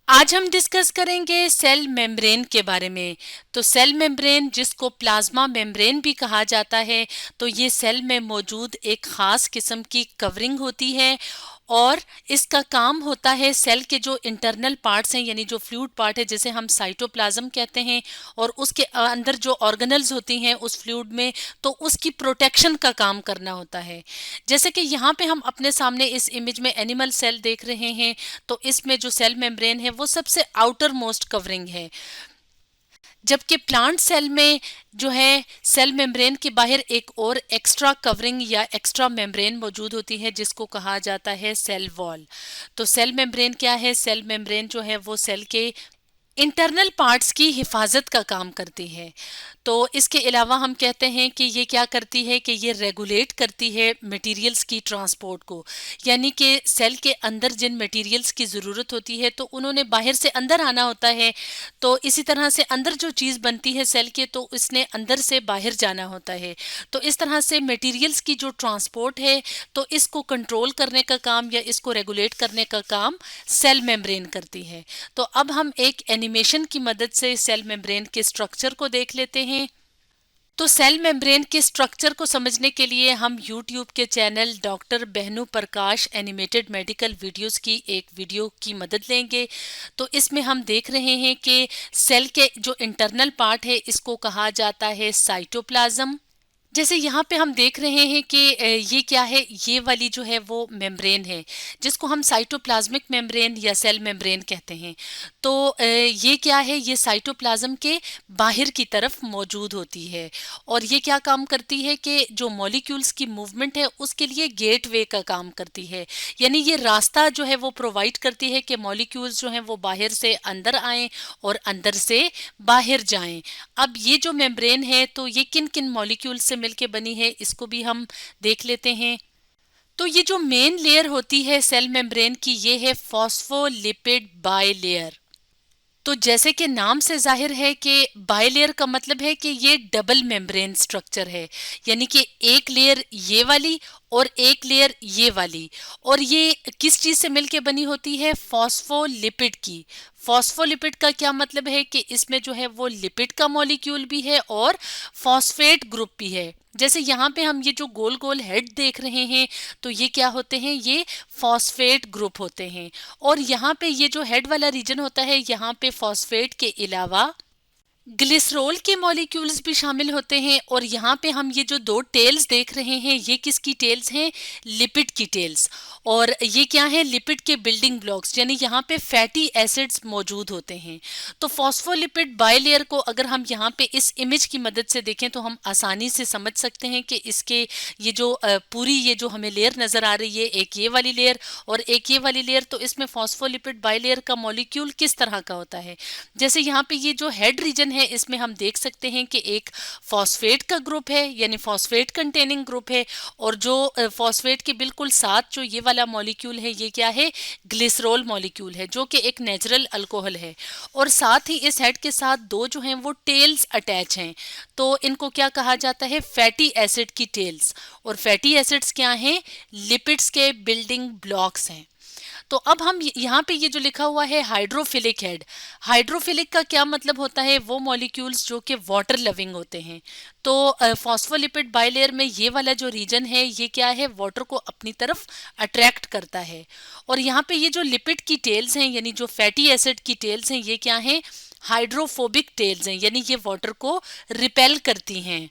आज हम डिस्कस करेंगे सेल मेम्ब्रेन के बारे में। तो सेल मेम्ब्रेन, जिसको प्लाज्मा मेम्ब्रेन भी कहा जाता है, तो ये सेल में मौजूद एक ख़ास किस्म की कवरिंग होती है और इसका काम होता है सेल के जो इंटरनल पार्ट्स हैं, यानी जो फ्लूइड पार्ट है जिसे हम साइटोप्लाज्म कहते हैं, और उसके अंदर जो ऑर्गेनल्स होती हैं उस फ्लूइड में, तो उसकी प्रोटेक्शन का काम करना होता है। जैसे कि यहाँ पे हम अपने सामने इस इमेज में एनिमल सेल देख रहे हैं, तो इसमें जो सेल मेम्ब्रेन है वो सबसे आउटर मोस्ट कवरिंग है। जबकि प्लांट सेल में जो है सेल मेम्ब्रेन के बाहर एक और एक्स्ट्रा कवरिंग या एक्स्ट्रा मेम्ब्रेन मौजूद होती है जिसको कहा जाता है सेल वॉल। तो सेल मेम्ब्रेन क्या है? सेल मेम्ब्रेन जो है वो सेल के इंटरनल पार्ट्स की हिफाजत का काम करती है। तो इसके अलावा हम कहते हैं कि ये क्या करती है कि ये रेगुलेट करती है मटेरियल्स की ट्रांसपोर्ट को, यानी कि सेल के अंदर जिन मटेरियल्स की ज़रूरत होती है तो उन्होंने बाहर से अंदर आना होता है। तो इसी तरह से अंदर जो चीज़ बनती है सेल के, तो इसने अंदर से बाहर जाना होता है। तो इस तरह से मटेरियल्स की जो ट्रांसपोर्ट है, तो इसको कंट्रोल करने का काम या इसको रेगुलेट करने का काम सेल मेम्ब्रेन करती है। तो अब हम एक एनिमेशन की मदद से सेल मेम्ब्रेन के स्ट्रक्चर को देख लेते हैं। तो सेल मेम्ब्रेन के स्ट्रक्चर को समझने के लिए हम YouTube के चैनल डॉक्टर बहनू प्रकाश एनिमेटेड मेडिकल वीडियोस की एक वीडियो की मदद लेंगे। तो इसमें हम देख रहे हैं कि सेल के जो इंटरनल पार्ट है इसको कहा जाता है साइटोप्लाज्म। जैसे यहाँ पे हम देख रहे हैं कि ये क्या है, ये वाली जो है वो मेम्ब्रेन है जिसको हम साइटोप्लाज्मिक मेम्ब्रेन या सेल मेम्ब्रेन कहते हैं। तो ये क्या है, ये साइटोप्लाज्म के बाहर की तरफ मौजूद होती है और ये क्या काम करती है कि जो मॉलिक्यूल्स की मूवमेंट है उसके लिए गेटवे का काम करती है, यानी ये रास्ता जो है वो प्रोवाइड करती है कि मॉलिक्यूल्स जो हैं वो बाहर से अंदर आएं और अंदर से बाहर जाएं। अब ये जो मेम्ब्रेन है तो ये किन किन मॉलिक्यूल से मिलके बनी है इसको भी हम देख लेते हैं। तो ये जो मेन लेयर होती है सेल मेम्ब्रेन की, ये है फॉस्फोलिपिड बाइलेयर। तो जैसे कि नाम से जाहिर है कि बाइलेयर का मतलब है कि ये डबल मेम्ब्रेन स्ट्रक्चर है, यानी कि एक लेयर ये वाली और एक लेयर ये वाली। और ये किस चीज़ से मिलके बनी होती है? फॉस्फोलिपिड की। फॉस्फोलिपिड का क्या मतलब है कि इसमें जो है वो लिपिड का मॉलिक्यूल भी है और फॉस्फेट ग्रुप भी है। जैसे यहाँ पे हम ये जो गोल गोल हेड देख रहे हैं, तो ये क्या होते हैं? ये फॉस्फेट ग्रुप होते हैं। और यहाँ पे ये जो हेड वाला रीजन होता है, यहाँ पे फॉस्फेट के अलावा ग्लिसरॉल के मॉलिक्यूल्स भी शामिल होते हैं। और यहाँ पे हम ये जो दो टेल्स देख रहे हैं, ये किसकी टेल्स हैं? लिपिड की टेल्स। और ये क्या है? लिपिड के बिल्डिंग ब्लॉक्स, यानी यहाँ पे फैटी एसिड्स मौजूद होते हैं। तो फॉस्फोलिपिड बाइलेयर को अगर हम यहाँ पे इस इमेज की मदद से देखें तो हम आसानी से समझ सकते हैं कि इसके ये जो पूरी ये जो हमें लेयर नज़र आ रही है, एक ये वाली लेयर और एक ये वाली लेयर, तो इसमें फॉस्फोलिपिड बाइलेयर का मॉलिक्यूल किस तरह का होता है। जैसे यहाँ पे ये जो हेड रीजन है, इसमें हम देख सकते हैं कि एक फॉस्फेट का ग्रुप है, यानी फॉस्फेट कंटेनिंग ग्रुप है। और जो फॉस्फेट के बिल्कुल साथ जो ये वाला मॉलिक्यूल है, ये क्या है? ग्लिसरॉल मॉलिक्यूल है, जो कि एक नेचुरल अल्कोहल है। और साथ ही इस हेड के साथ दो जो हैं वो टेल्स अटैच हैं, तो इनको क्या कहा जाता है? फैटी एसिड की टेल्स। और फैटी एसिड्स क्या हैं? लिपिड्स के बिल्डिंग ब्लॉक्स हैं। तो अब हम यहाँ पे ये जो लिखा हुआ है हाइड्रोफिलिक हेड, हाइड्रोफिलिक का क्या मतलब होता है? वो मॉलिक्यूल्स जो कि वाटर लविंग होते हैं। तो फॉस्फोलिपिड बाइलेयर में ये वाला जो रीजन है, ये क्या है? वाटर को अपनी तरफ अट्रैक्ट करता है। और यहाँ पे ये जो लिपिड की टेल्स हैं, यानी जो फैटी एसिड की टेल्स हैं, ये क्या हैं? हाइड्रोफोबिक टेल्स हैं, यानी ये वाटर को रिपेल करती हैं।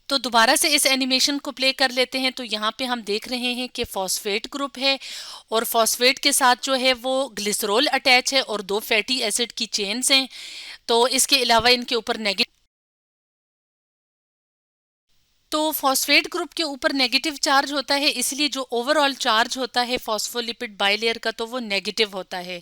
तो दोबारा से इस एनिमेशन को प्ले कर लेते हैं। तो यहाँ पे हम देख रहे हैं कि फॉस्फेट ग्रुप है और फॉस्फेट के साथ जो है वो ग्लिसरॉल अटैच है और दो फैटी एसिड की चेन्स हैं। तो इसके अलावा इनके ऊपर नेगेटिव, तो फॉस्फेट ग्रुप के ऊपर नेगेटिव चार्ज होता है, इसलिए जो ओवरऑल चार्ज होता है फॉस्फोलिपिड बाइलेयर का, तो वो नेगेटिव होता है।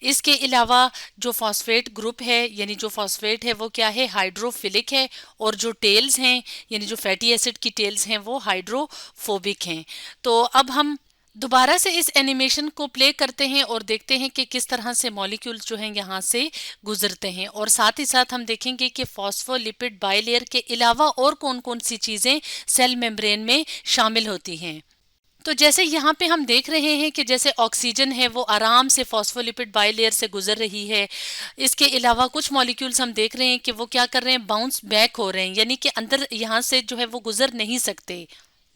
इसके अलावा जो फॉस्फेट ग्रुप है, यानी जो फॉस्फेट है, वो क्या है? हाइड्रोफिलिक है। और जो टेल्स हैं, यानी जो फैटी एसिड की टेल्स हैं, वो हाइड्रोफोबिक हैं। तो अब हम दोबारा से इस एनिमेशन को प्ले करते हैं और देखते हैं कि किस तरह से मॉलिक्यूल्स जो हैं यहाँ से गुजरते हैं। और साथ ही साथ हम देखेंगे कि फॉस्फोलिपिड बाइलेयर के अलावा और कौन कौन सी चीज़ें सेल मेम्ब्रेन में शामिल होती हैं। तो जैसे यहाँ पे हम देख रहे हैं कि जैसे ऑक्सीजन है वो आराम से फॉस्फोलिपिड बाइलेयर से गुजर रही है। इसके अलावा कुछ मॉलिक्यूल्स हम देख रहे हैं कि वो क्या कर रहे हैं, बाउंस बैक हो रहे हैं, यानी कि अंदर यहाँ से जो है वो गुजर नहीं सकते।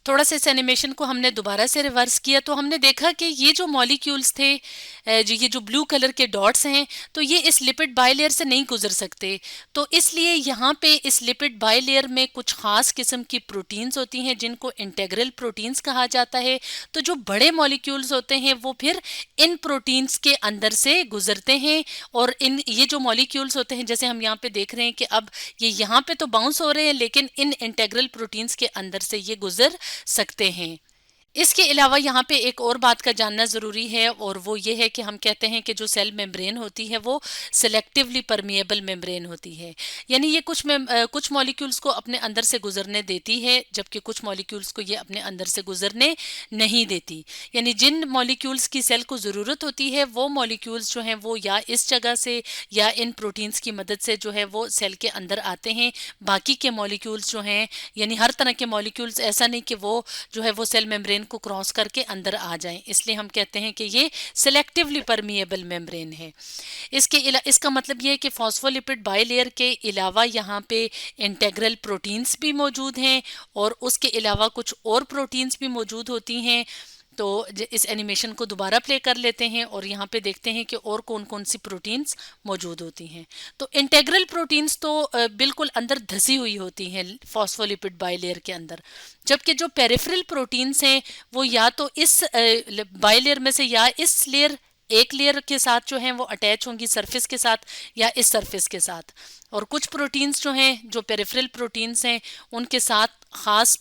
थोड़ा सा इस एनिमेशन को हमने दोबारा से रिवर्स किया तो हमने देखा कि ये जो मॉलिक्यूल्स थे, ये जो ब्लू कलर के डॉट्स हैं, तो ये इस लिपिड बाइलेयर से नहीं गुजर सकते। तो इसलिए यहाँ पे इस लिपिड बाइलेयर में कुछ खास किस्म की प्रोटीन्स होती हैं जिनको इंटेग्रल प्रोटीन्स कहा जाता है। तो जो बड़े मॉलिक्यूल्स होते हैं वो फिर इन प्रोटीन्स के अंदर से गुजरते हैं, और इन ये जो मॉलिक्यूल्स होते हैं जैसे हम यहाँ पे देख रहे हैं कि अब ये यहाँ पे तो बाउंस हो रहे हैं लेकिन इन इंटेग्रल प्रोटीन्स के अंदर से ये गुजर सकते हैं। इसके अलावा यहाँ पे एक और बात का जानना ज़रूरी है, और वो ये है कि हम कहते हैं कि जो सेल मेम्ब्रेन होती है वो सेलेक्टिवली परमिएबल मेम्ब्रेन होती है, यानी ये कुछ मॉलिक्यूल्स को अपने अंदर से गुजरने देती है जबकि कुछ मॉलिक्यूल्स को ये अपने अंदर से गुजरने नहीं देती। यानी जिन मॉलिक्यूल्स की सेल को ज़रूरत होती है वो मॉलिक्यूल्स जो हैं वो या इस जगह से या इन प्रोटीन्स की मदद से जो है वो सेल के अंदर आते हैं। बाकी के मॉलिक्यूल्स जो हैं, यानी हर तरह के मॉलिक्यूल्स, ऐसा नहीं कि वो जो है वो सेल मेम्ब्रेन को क्रॉस करके अंदर आ जाएं, इसलिए हम कहते हैं कि ये सिलेक्टिवली परमिएबल मेम्ब्रेन है। इसका मतलब ये है कि फॉस्फोलिपिड बाइलेयर के अलावा यहाँ पे इंटेग्रल प्रोटीन्स भी मौजूद हैं और उसके अलावा कुछ और प्रोटीन्स भी मौजूद होती हैं। तो इस एनिमेशन को दोबारा प्ले कर लेते हैं और यहाँ पे देखते हैं कि और कौन कौन सी प्रोटीन्स मौजूद होती हैं। तो इंटेग्रल प्रोटीन्स तो बिल्कुल अंदर धसी हुई होती हैं फॉस्फोलिपिड बाइलेयर के अंदर, जबकि जो पेरिफेरल प्रोटीन्स हैं वो या तो इस बाइलेयर में से या इस एक लेयर के साथ जो हैं वो अटैच होंगी सरफेस के साथ या इस सरफेस के साथ, और कुछ प्रोटीन्स जो हैं जो पेरिफेरल प्रोटीन्स हैं उनके साथ खास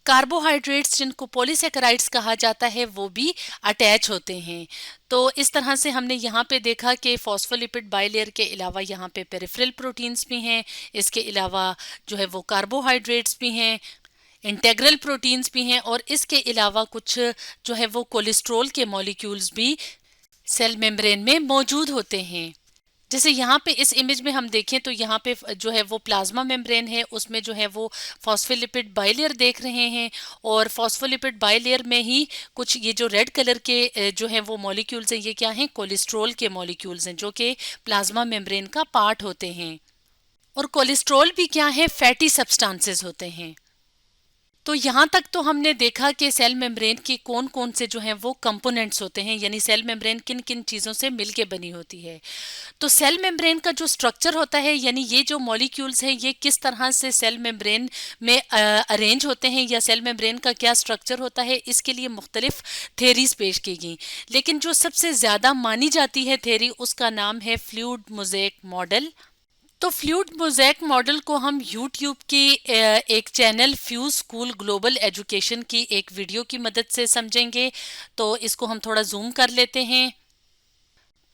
कार्बोहाइड्रेट्स जिनको पॉलीसेकेराइड्स कहा जाता है वो भी अटैच होते हैं। तो इस तरह से हमने यहाँ पे देखा कि फॉस्फोलिपिड बाइलेयर के अलावा यहाँ पे पेरिफेरल प्रोटीन्स भी हैं, इसके अलावा जो है वो कार्बोहाइड्रेट्स भी हैं, इंटेग्रल प्रोटीन्स भी हैं, और इसके अलावा कुछ जो है वो कोलेस्ट्रॉल के मॉलिक्यूल्स भी सेल मेम्ब्रेन में मौजूद होते हैं। जैसे यहाँ पे इस इमेज में हम देखें तो यहाँ पे जो है वो प्लाज्मा मेम्ब्रेन है, उसमें जो है वो फॉस्फोलिपिड बाइलेयर देख रहे हैं, और फॉस्फोलिपिड बाइलेयर में ही कुछ ये जो रेड कलर के जो है वो मॉलिक्यूल्स हैं, ये क्या हैं, कोलेस्ट्रॉल के मॉलिक्यूल्स हैं जो कि प्लाज्मा मेम्ब्रेन का पार्ट होते हैं। और कोलेस्ट्रॉल भी क्या है, फैटी सब्सटेंसेस होते हैं। तो यहाँ तक तो हमने देखा कि सेल मेम्ब्रेन के कौन कौन से जो हैं वो कंपोनेंट्स होते हैं, यानी सेल मेम्ब्रेन किन किन चीज़ों से मिलके बनी होती है। तो सेल मेम्ब्रेन का जो स्ट्रक्चर होता है, यानी ये जो मॉलिक्यूल्स हैं ये किस तरह से सेल मेम्ब्रेन में अरेंज होते हैं या सेल मेम्ब्रेन का क्या स्ट्रक्चर होता है, इसके लिए मुख्तलिफ थेरीज पेश की गई, लेकिन जो सबसे ज़्यादा मानी जाती है थेरी उसका नाम है फ्लूइड मोज़ेक मॉडल। तो फ्लूइड मोज़ेक मॉडल को हम यूट्यूब की एक channel fuse school global education की एक वीडियो की मदद से समझेंगे। तो इसको हम थोड़ा जूम कर लेते हैं।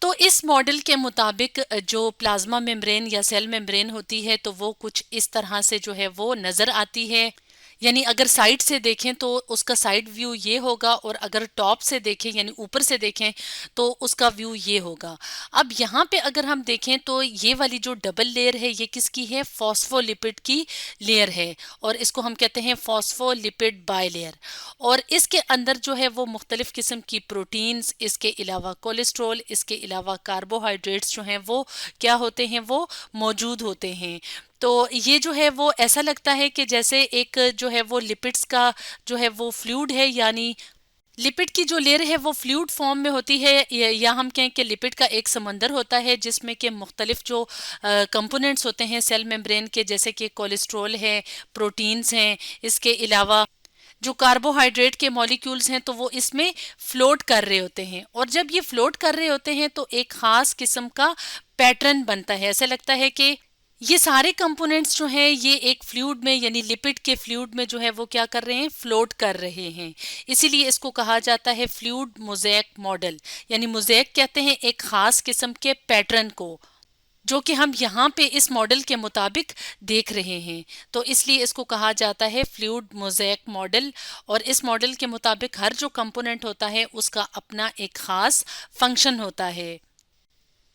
तो इस मॉडल के मुताबिक जो प्लाज्मा मेम्ब्रेन या सेल मेम्ब्रेन होती है तो वो कुछ इस तरह से जो है वो नज़र आती है, यानी अगर साइड से देखें तो उसका साइड व्यू ये होगा, और अगर टॉप से देखें यानी ऊपर से देखें तो उसका व्यू ये होगा। अब यहाँ पे अगर हम देखें तो ये वाली जो डबल लेयर है ये किसकी है, फॉस्फोलिपिड की लेयर है, और इसको हम कहते हैं फॉस्फोलिपिड बाइलेयर। और इसके अंदर जो है वो मुख्तलिफ किस्म की प्रोटीन्स, इसके अलावा कोलेस्ट्रॉल, इसके अलावा कार्बोहाइड्रेट्स जो हैं वो क्या होते हैं, वो मौजूद होते हैं। तो ये जो है वो ऐसा लगता है कि जैसे एक जो है वो लिपिड्स का जो है वो फ्लूइड है, यानी लिपिड की जो लेयर है वो फ्लूइड फॉर्म में होती है, या हम कहें कि लिपिड का एक समंदर होता है जिसमें कि मुख्तलिफ जो कंपोनेंट्स होते हैं सेल मेम्ब्रेन के, जैसे कि कोलेस्ट्रॉल है, प्रोटीन्स हैं, इसके अलावा जो कार्बोहाइड्रेट के मॉलिक्यूल्स हैं तो वो इसमें फ्लोट कर रहे होते हैं। और जब ये फ्लोट कर रहे होते हैं तो एक ख़ास किस्म का पैटर्न बनता है, ऐसा लगता है कि ये सारे कंपोनेंट्स जो हैं ये एक फ्लूइड में यानी लिपिड के फ्लूइड में जो है वो क्या कर रहे हैं, फ्लोट कर रहे हैं। इसीलिए इसको कहा जाता है फ्लूइड मोज़ेक मॉडल, यानी मोज़ेक कहते हैं एक ख़ास किस्म के पैटर्न को जो कि हम यहाँ पे इस मॉडल के मुताबिक देख रहे हैं। तो इसलिए इसको कहा जाता है फ्लूइड मोज़ेक मॉडल, और इस मॉडल के मुताबिक हर जो कंपोनेंट होता है उसका अपना एक ख़ास फंक्शन होता है।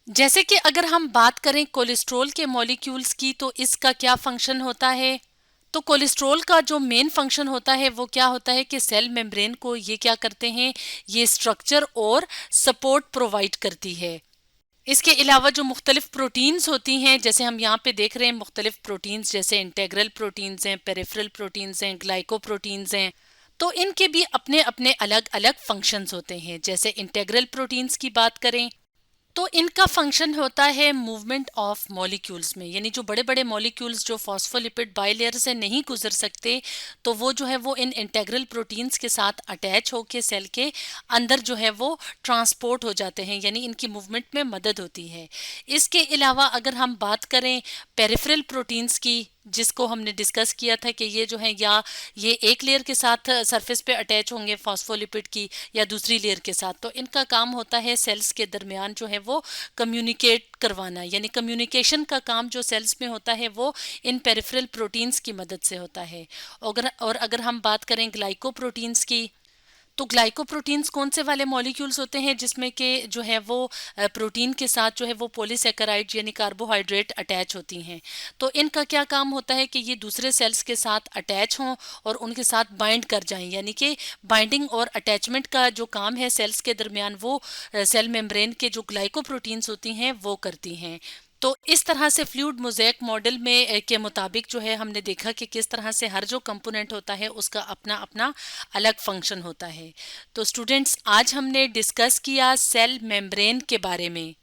जैसे कि अगर हम बात करें कोलेस्ट्रॉल के मॉलिक्यूल्स की तो इसका क्या फंक्शन होता है, तो कोलेस्ट्रॉल का जो मेन फंक्शन होता है वो क्या होता है कि सेल मेम्ब्रेन को ये क्या करते हैं, ये स्ट्रक्चर और सपोर्ट प्रोवाइड करती है। इसके अलावा जो मुख्तलिफ प्रोटीन्स होती हैं, जैसे हम यहाँ पे देख रहे हैं मुख्तलिफ प्रोटीन्स, जैसे इंटेग्रल प्रोटीन्स हैं, पेरिफेरल प्रोटीन्स हैं, ग्लाइकोप्रोटीन्स हैं, तो इनके भी अपने अपने अलग अलग फंक्शंस होते हैं। जैसे इंटेग्रल प्रोटीन्स की बात करें तो इनका फंक्शन होता है मूवमेंट ऑफ मॉलिक्यूल्स में, यानी जो बड़े बड़े मॉलिक्यूल्स जो फॉस्फोलिपिड बाइलेयर से नहीं गुजर सकते, तो वो जो है वो इन इंटेग्रल प्रोटीन्स के साथ अटैच होकर सेल के अंदर जो है वो ट्रांसपोर्ट हो जाते हैं, यानी इनकी मूवमेंट में मदद होती है। इसके अलावा अगर हम बात करें पेरिफेरल प्रोटीन्स की, जिसको हमने डिस्कस किया था कि ये जो है या ये एक लेयर के साथ सरफेस पे अटैच होंगे फॉस्फोलिपिड की, या दूसरी लेयर के साथ, तो इनका काम होता है सेल्स के दरमियान जो है वो कम्युनिकेट करवाना, यानी कम्युनिकेशन का काम जो सेल्स में होता है वो इन पेरिफेरल प्रोटीन्स की मदद से होता है। और अगर हम बात करें ग्लाइकोप्रोटीन्स की, तो ग्लाइकोप्रोटीन्स कौन से वाले मॉलिक्यूल्स होते हैं जिसमें के जो है वो प्रोटीन के साथ जो है वो पॉलीसेकेराइड यानी कार्बोहाइड्रेट अटैच होती हैं। तो इनका क्या काम होता है कि ये दूसरे सेल्स के साथ अटैच हों और उनके साथ बाइंड कर जाएं, यानी कि बाइंडिंग और अटैचमेंट का जो काम है सेल्स के दरमियान वो सेल मेम्ब्रेन के जो ग्लाइकोप्रोटीन्स होती हैं वो करती हैं। तो इस तरह से फ्लूइड मोज़ेक मॉडल में के मुताबिक जो है हमने देखा कि किस तरह से हर जो कंपोनेंट होता है उसका अपना अपना अलग फंक्शन होता है। तो स्टूडेंट्स, आज हमने डिस्कस किया सेल मेम्ब्रेन के बारे में।